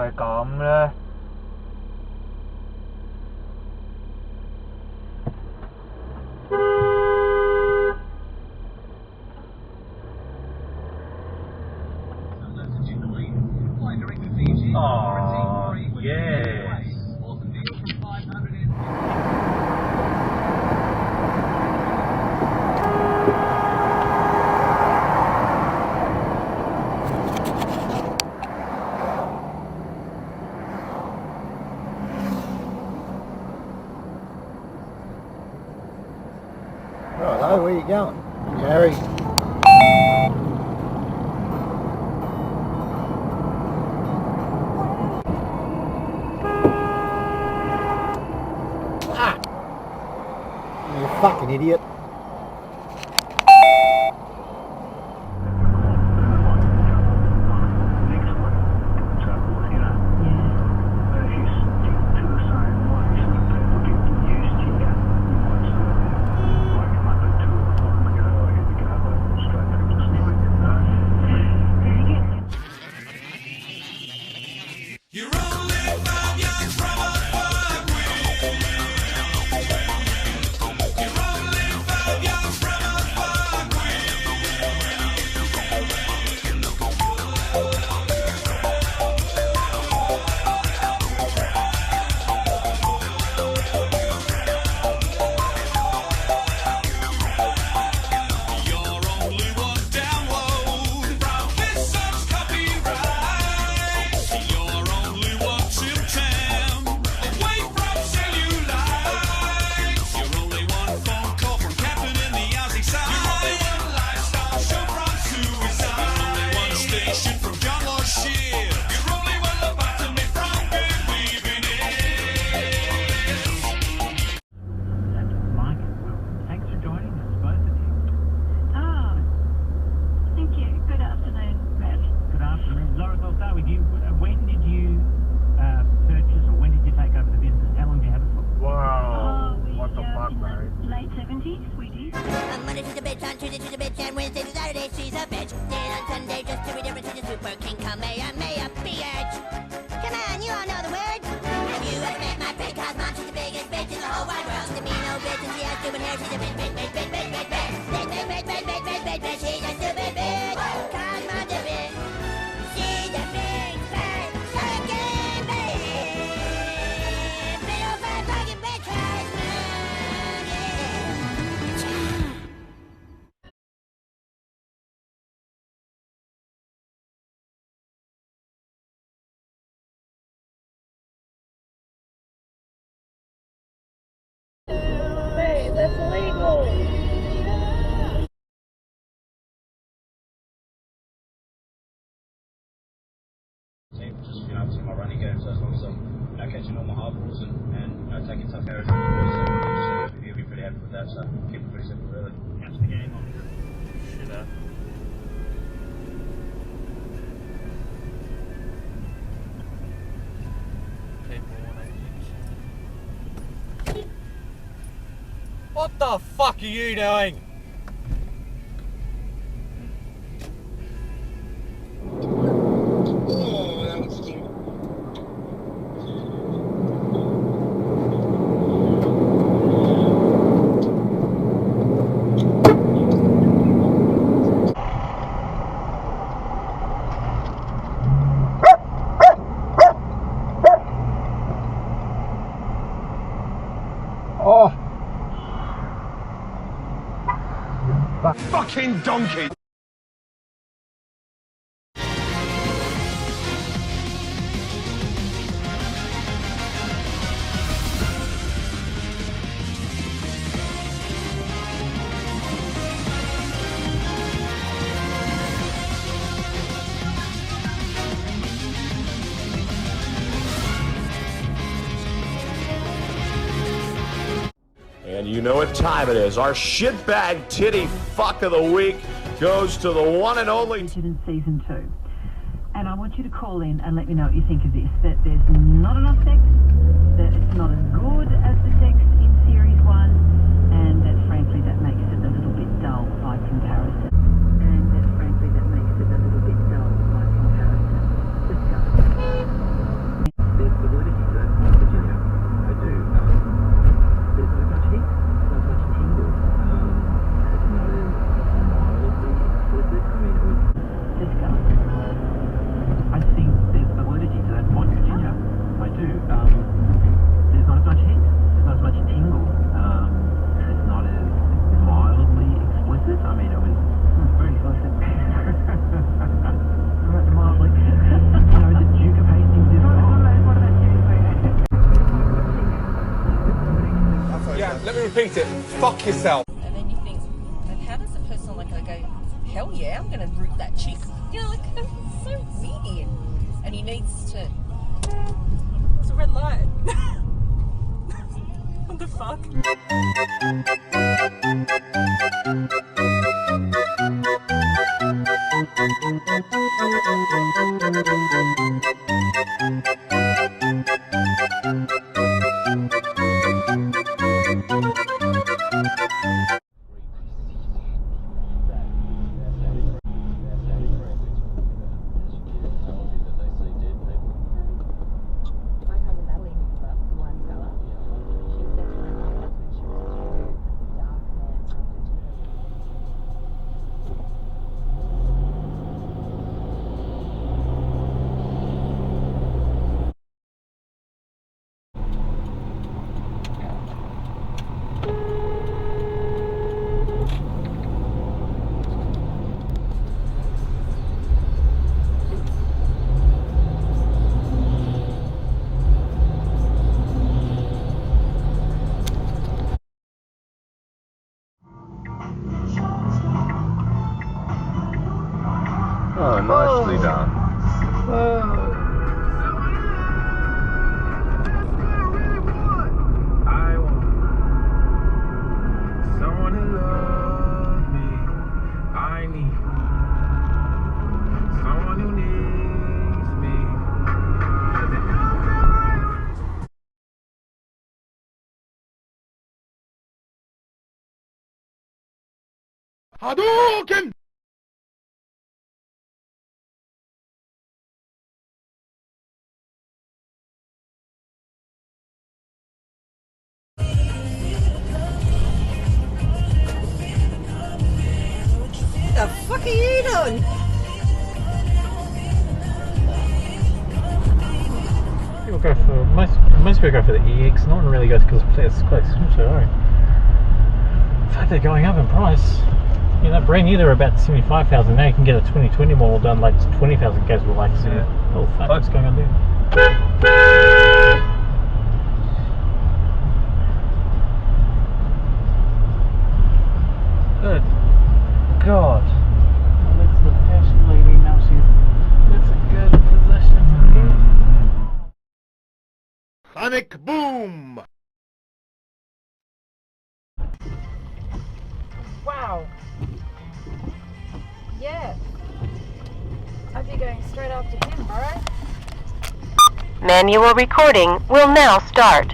係咁咧？哦，yes。Righto, where you going, Gary? Ah! You fucking idiot. That's illegal. Just my running game. So as long as I'm catching all my hard balls and taking tough areas, so you'll be pretty happy with that. So keep it pretty simple, really. Catch the game on. Shit. What the fuck are you doing? Oh! Fucking donkey! And you know what time it is. Our shitbag titty fuck of the week goes to the one and only... In season 2. And I want you to call in and let me know what you think of this. That there's not enough sex, that it's not as good as the sex in series 1, and that frankly that makes it a little bit dull by comparison. Discuss. repeat it. Fuck yourself. And then you think, and how does the person like go, hell yeah, I'm gonna root that chick? You know, like that's so weird. And he needs to. There's a red light. What the fuck? Oh, nicely done. I want someone to love me. I need someone who needs me. Hadouken! What the fuck are you doing? People go for most people go for the EX. No one really goes because it's quite expensive. Right? In fact, they're going up in price. You know, brand new they're about 75,000. Now you can get a 2020 model done like 20,000 guys will like. So, oh fuck, what's going on there? Good God. That's the passion lady. Now that's a good position to be in. Sonic boom! Wow. Yeah. I'd be going straight after him, bro. Manual recording will now start.